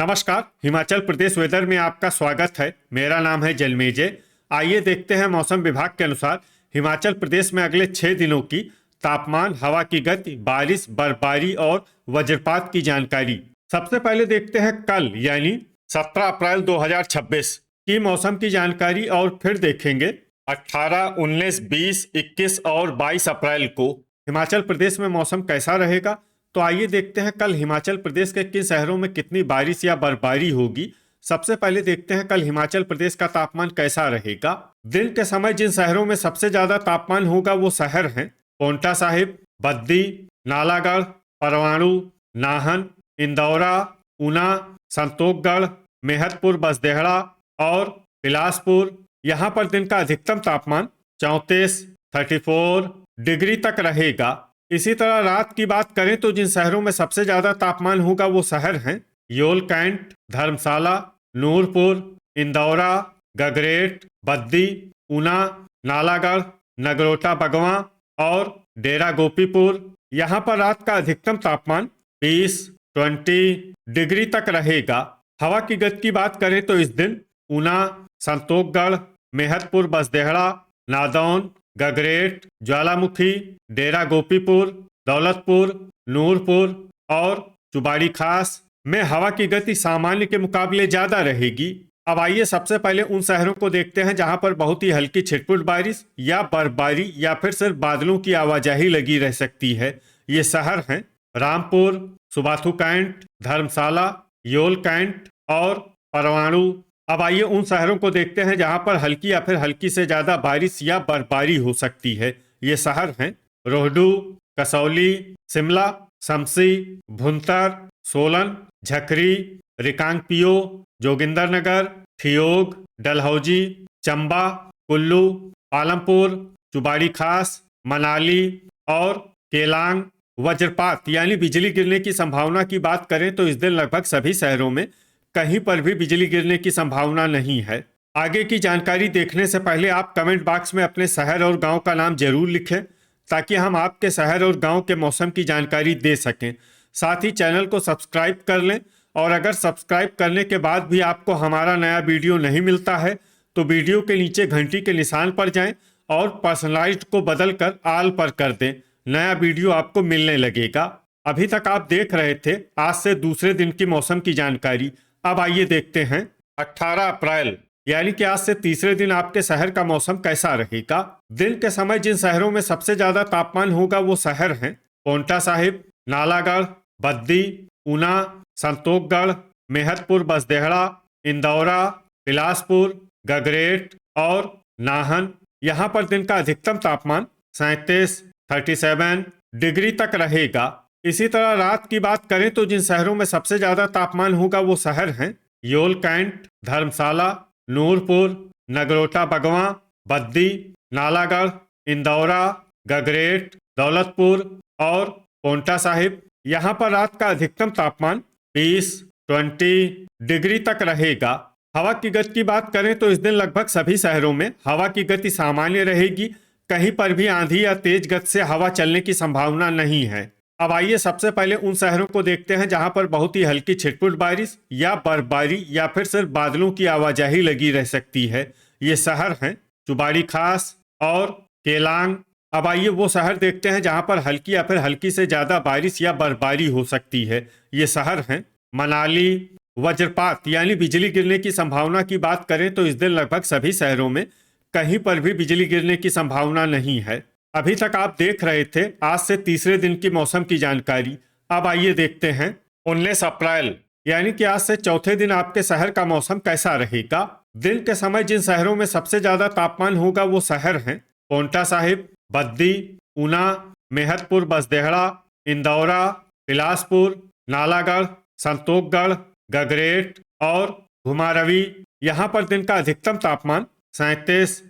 नमस्कार। हिमाचल प्रदेश वेदर में आपका स्वागत है। मेरा नाम है जलमेजय। आइए देखते हैं मौसम विभाग के अनुसार हिमाचल प्रदेश में अगले 6 दिनों की तापमान, हवा की गति, बारिश, बर्फबारी और वज्रपात की जानकारी। सबसे पहले देखते हैं कल यानी 17 अप्रैल 2026 की मौसम की जानकारी और फिर देखेंगे 18, 19, 20, 21 और 22 अप्रैल को हिमाचल प्रदेश में मौसम कैसा रहेगा। तो आइए देखते हैं कल हिमाचल प्रदेश के किन शहरों में कितनी बारिश या बर्फबारी होगी। सबसे पहले देखते हैं कल हिमाचल प्रदेश का तापमान कैसा रहेगा। दिन के समय जिन शहरों में सबसे ज्यादा तापमान होगा वो शहर हैं पांवटा साहिब, बद्दी, नालागढ़, परवाणु, नाहन, इंदौरा, ऊना, संतोषगढ़, मेहतपुर, बसदेहड़ा और बिलासपुर। यहाँ पर दिन का अधिकतम तापमान 34 डिग्री तक रहेगा। इसी तरह रात की बात करें तो जिन शहरों में सबसे ज्यादा तापमान होगा वो शहर हैं योल कैंट, धर्मशाला, नूरपुर, इंदौरा, गगरेट, बद्दी, ऊना, नालागढ़, नगरोटा बगवां और डेरा गोपीपुर। यहाँ पर रात का अधिकतम तापमान 20 डिग्री तक रहेगा। हवा की गति की बात करें तो इस दिन ऊना, संतोषगढ़, मेहतपुर, बसदेहड़ा, नादौन, गगरेट, ज्वालामुखी, डेरा गोपीपुर, दौलतपुर, नूरपुर और चुबाड़ी खास में हवा की गति सामान्य के मुकाबले ज्यादा रहेगी। अब आइए सबसे पहले उन शहरों को देखते हैं जहां पर बहुत ही हल्की छिटपुट बारिश या बर्फबारी या फिर सिर्फ बादलों की आवाजाही लगी रह सकती है। ये शहर हैं रामपुर, सुबाथू कैंट, धर्मशाला, योल कैंट और परवाणु। अब आइए उन शहरों को देखते हैं जहां पर हल्की या फिर हल्की से ज्यादा बारिश या बर्फबारी हो सकती है। ये शहर हैं रोहडू, कसौली, शिमला, शमसी, भुंतर, सोलन, झकरी, रिकांगपिओ, जोगिंदरनगर, ठियोग, डलहौजी, चंबा, कुल्लू, पालमपुर, चुबाड़ी खास, मनाली और केलांग। वज्रपात यानी बिजली गिरने की संभावना की बात करें तो इस दिन लगभग सभी शहरों में कहीं पर भी बिजली गिरने की संभावना नहीं है। आगे की जानकारी देखने से पहले आप कमेंट बॉक्स में अपने शहर और गांव का नाम जरूर लिखें ताकि हम आपके शहर और गांव के मौसम की जानकारी दे सकें। साथ ही चैनल को सब्सक्राइब कर लें और अगर सब्सक्राइब करने के बाद भी आपको हमारा नया वीडियो नहीं मिलता है तो वीडियो के नीचे घंटी के निशान पर जाएं और पर्सनलाइज्ड को बदलकर ऑल पर कर दें। नया वीडियो आपको मिलने लगेगा। अभी तक आप देख रहे थे आज से दूसरे दिन की मौसम की जानकारी। अब आइए देखते हैं 18 अप्रैल यानी कि आज से तीसरे दिन आपके शहर का मौसम कैसा रहेगा। दिन के समय जिन शहरों में सबसे ज्यादा तापमान होगा वो शहर हैं पांवटा साहिब, नालागढ़, बद्दी, ऊना, संतोषगढ़, मेहतपुर, बसदेहड़ा, इंदौरा, बिलासपुर, गगरेट और नाहन। यहाँ पर दिन का अधिकतम तापमान 37 डिग्री तक रहेगा। इसी तरह रात की बात करें तो जिन शहरों में सबसे ज्यादा तापमान होगा वो शहर हैं योल कैंट, धर्मशाला, नूरपुर, नगरोटा बगवां, बद्दी, नालागढ़, इंदौरा, गगरेट, दौलतपुर और पांवटा साहिब। यहाँ पर रात का अधिकतम तापमान 20 डिग्री तक रहेगा। हवा की गति की बात करें तो इस दिन लगभग सभी शहरों में हवा की गति सामान्य रहेगी। कहीं पर भी आंधी या तेज गति से हवा चलने की संभावना नहीं है। अब आइए सबसे पहले उन शहरों को देखते हैं जहां पर बहुत ही हल्की छिटपुट बारिश या बर्फबारी या फिर सिर्फ बादलों की आवाजाही लगी रह सकती है। ये शहर हैं चुबाड़ी खास और केलांग। अब आइए वो शहर देखते हैं जहां पर हल्की या फिर हल्की से ज्यादा बारिश या बर्फबारी हो सकती है। ये शहर हैं मनाली। वज्रपात यानी बिजली गिरने की संभावना की बात करें तो इस दिन लगभग सभी शहरों में कहीं पर भी बिजली गिरने की संभावना नहीं है। अभी तक आप देख रहे थे आज से तीसरे दिन की मौसम की जानकारी। अब आइए देखते हैं 19 अप्रैल यानी कि आज से चौथे दिन आपके शहर का मौसम कैसा रहेगा। दिन के समय जिन शहरों में सबसे ज्यादा तापमान होगा वो शहर हैं पांवटा साहिब, बद्दी, ऊना, मेहतपुर, बसदेहड़ा, इंदौरा, बिलासपुर, नालागढ़, संतोषगढ़, गगरेट और घुमारवी। यहाँ पर दिन का अधिकतम तापमान 37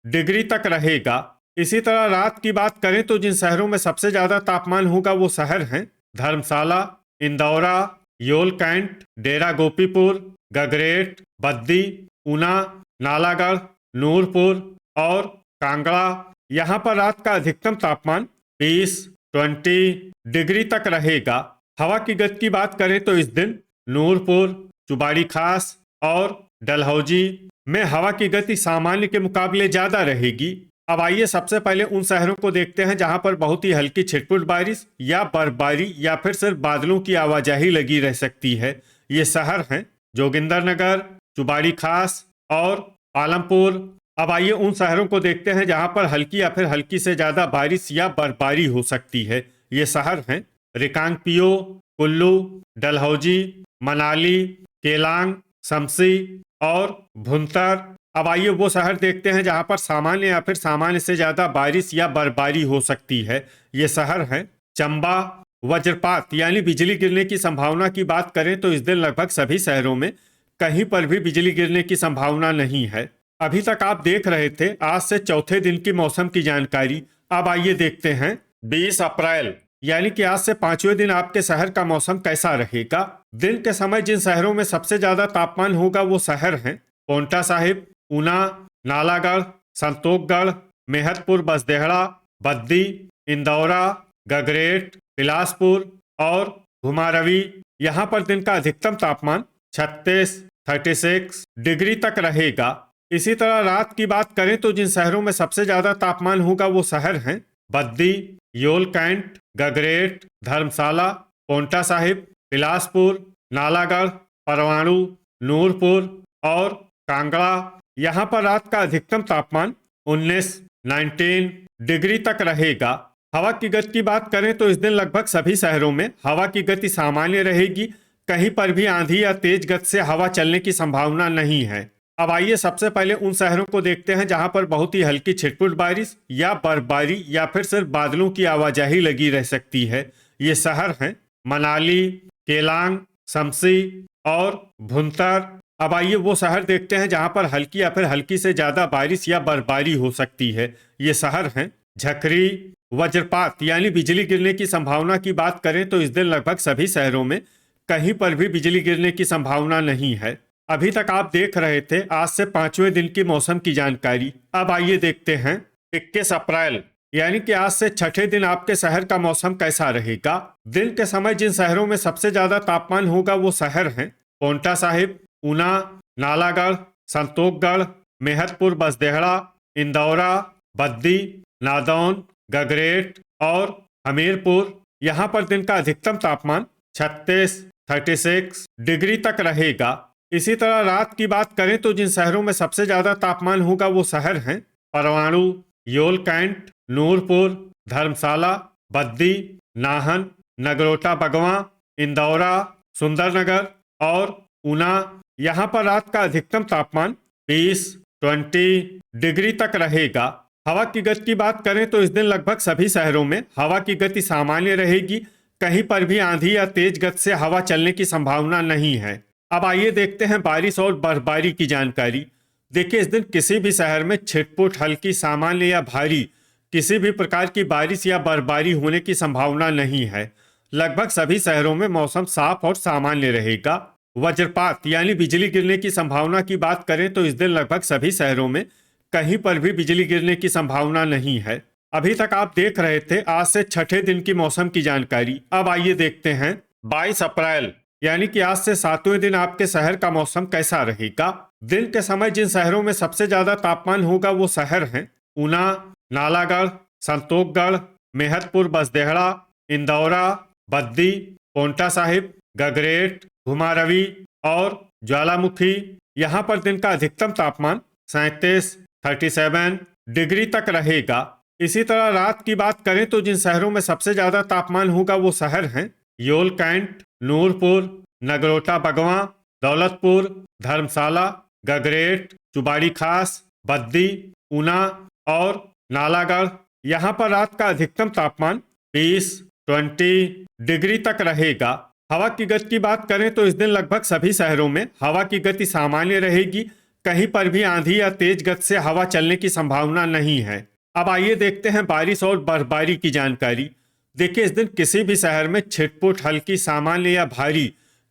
डिग्री तक रहेगा। इसी तरह रात की बात करें तो जिन शहरों में सबसे ज्यादा तापमान होगा वो शहर हैं धर्मशाला, इंदौरा, योल कैंट, डेरा गोपीपुर, गगरेट, बद्दी, ऊना, नालागढ़, नूरपुर और कांगड़ा। यहाँ पर रात का अधिकतम तापमान 20 डिग्री तक रहेगा। हवा की गति की बात करें तो इस दिन नूरपुर, चुबाड़ी खास और डलहौजी में हवा की गति सामान्य के मुकाबले ज्यादा रहेगी। अब आइए सबसे पहले उन शहरों को देखते हैं जहां पर बहुत ही हल्की छिटपुट बारिश या बर्फबारी या फिर सिर्फ बादलों की आवाजाही लगी रह सकती है। ये शहर हैं जोगिंदरनगर, चुबाड़ी खास और आलमपुर। अब आइए उन शहरों को देखते हैं जहां पर हल्की या फिर हल्की से ज्यादा बारिश या बर्फबारी हो सकती है। ये शहर हैं रिकांगपिओ, कुल्लू, डलहौजी, मनाली, केलांग, शमसी और भुंतर। अब आइए वो शहर देखते हैं जहां पर सामान्य या फिर सामान्य से ज्यादा बारिश या बर्फबारी हो सकती है। ये शहर हैं चंबा। वज्रपात यानी बिजली गिरने की संभावना की बात करें तो इस दिन लगभग सभी शहरों में कहीं पर भी बिजली गिरने की संभावना नहीं है। अभी तक आप देख रहे थे आज से चौथे दिन की मौसम की जानकारी। अब आइए देखते हैं 20 अप्रैल यानी कि आज से पांचवें दिन आपके शहर का मौसम कैसा रहेगा। दिन के समय जिन शहरों में सबसे ज्यादा तापमान होगा वो शहर हैं पोंटा साहिब, ऊना, नालागढ़, संतोखगढ़, मेहतपुर, बसदेहड़ा, बद्दी, इंदौरा, गगरेट, बिलासपुर और घुमारवी। यहाँ पर दिन का अधिकतम तापमान 36 डिग्री तक रहेगा। इसी तरह रात की बात करें तो जिन शहरों में सबसे ज्यादा तापमान होगा वो शहर हैं बद्दी, योल कैंट, गगरेट, धर्मशाला, पोंटा साहिब, बिलासपुर, नालागढ़, परवाणु, नूरपुर और कांगड़ा। यहाँ पर रात का अधिकतम तापमान 19 डिग्री तक रहेगा। हवा की गति की बात करें तो इस दिन लगभग सभी शहरों में हवा की गति सामान्य रहेगी। कहीं पर भी आंधी या तेज गति से हवा चलने की संभावना नहीं है। अब आइए सबसे पहले उन शहरों को देखते हैं जहां पर बहुत ही हल्की छिटपुट बारिश या बर्फबारी या फिर सिर्फ बादलों की आवाजाही लगी रह सकती है। ये शहर हैं मनाली, केलांग, शमसी और भुंतर। अब आइए वो शहर देखते हैं जहां पर हल्की या फिर हल्की से ज्यादा बारिश या बर्फबारी हो सकती है। ये शहर हैं झकरी। वज्रपात यानी बिजली गिरने की संभावना की बात करें तो इस दिन लगभग सभी शहरों में कहीं पर भी बिजली गिरने की संभावना नहीं है। अभी तक आप देख रहे थे आज से पांचवें दिन की मौसम की जानकारी। अब आइए देखते हैं 21 अप्रैल यानी कि आज से छठे दिन आपके शहर का मौसम कैसा रहेगा। दिन के समय जिन शहरों में सबसे ज्यादा तापमान होगा वो शहर हैं पोंटा साहिब, ऊना, नालागढ़, संतोखगढ़, मेहतपुर, बसदेहड़ा, इंदौरा, बद्दी, नादौन, गगरेट और हमीरपुर। यहाँ पर दिन का अधिकतम तापमान 36 डिग्री तक रहेगा। इसी तरह रात की बात करें तो जिन शहरों में सबसे ज्यादा तापमान होगा वो शहर हैं परवाणु, योल कैंट, नूरपुर, धर्मशाला, बद्दी, नाहन, नगरोटा बगवां, इंदौरा, सुंदरनगर और ऊना। यहाँ पर रात का अधिकतम तापमान 20 डिग्री तक रहेगा। हवा की गति की बात करें तो इस दिन लगभग सभी शहरों में हवा की गति सामान्य रहेगी। कहीं पर भी आंधी या तेज गति से हवा चलने की संभावना नहीं है। अब आइए देखते हैं बारिश और बर्फबारी की जानकारी। देखिए इस दिन किसी भी शहर में छिटपुट, हल्की, सामान्य या भारी किसी भी प्रकार की बारिश या बर्फबारी होने की संभावना नहीं है। लगभग सभी शहरों में मौसम साफ और सामान्य रहेगा। वज्रपात यानी बिजली गिरने की संभावना की बात करें तो इस दिन लगभग सभी शहरों में कहीं पर भी बिजली गिरने की संभावना नहीं है। अभी तक आप देख रहे थे आज से छठे दिन की मौसम की जानकारी। अब आइए देखते हैं 22 अप्रैल यानी कि आज से सातवें दिन आपके शहर का मौसम कैसा रहेगा। दिन के समय जिन शहरों में सबसे ज्यादा तापमान होगा वो शहर हैं ऊना, नालागढ़, संतोखगढ़, मेहतपुर, बसदेहड़ा, इंदौरा, बद्दी, पोंटा साहिब, गगरेट, घुमारवी और ज्वालामुखी। यहाँ पर दिन का अधिकतम तापमान 37 डिग्री तक रहेगा। इसी तरह रात की बात करें तो जिन शहरों में सबसे ज्यादा तापमान होगा वो शहर हैं योल कैंट, नूरपुर, नगरोटा बगवां, दौलतपुर, धर्मशाला, गगरेट, चुबाड़ी खास, बद्दी, ऊना और नालागढ़। यहाँ पर रात का अधिकतम तापमान 20 डिग्री तक रहेगा। हवा की गति की बात करें तो इस दिन लगभग सभी शहरों में हवा की गति सामान्य रहेगी। कहीं पर भी आंधी या तेज गति से हवा चलने की संभावना नहीं है। अब आइए देखते हैं बारिश और बर्फबारी की जानकारी। देखिए इस दिन किसी भी शहर में छिटपुट, हल्की, सामान्य या भारी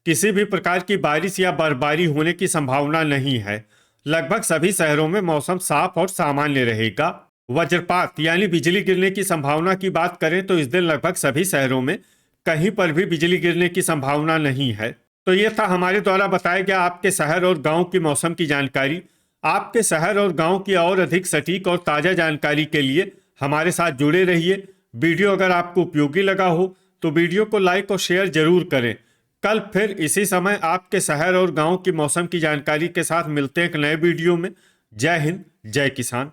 किसी भी प्रकार की बारिश या बर्फबारी होने की संभावना नहीं है। लगभग सभी शहरों में मौसम साफ और सामान्य रहेगा। वज्रपात यानी बिजली गिरने की संभावना की बात करें तो इस दिन लगभग सभी शहरों में कहीं पर भी बिजली गिरने की संभावना नहीं है। तो ये था हमारे द्वारा बताया गया आपके शहर और गांव की मौसम की जानकारी। आपके शहर और गांव की और अधिक सटीक और ताज़ा जानकारी के लिए हमारे साथ जुड़े रहिए। वीडियो अगर आपको उपयोगी लगा हो तो वीडियो को लाइक और शेयर जरूर करें। कल फिर इसी समय आपके शहर और गांव की मौसम की जानकारी के साथ मिलते हैं एक नए वीडियो में। जय हिंद, जय किसान।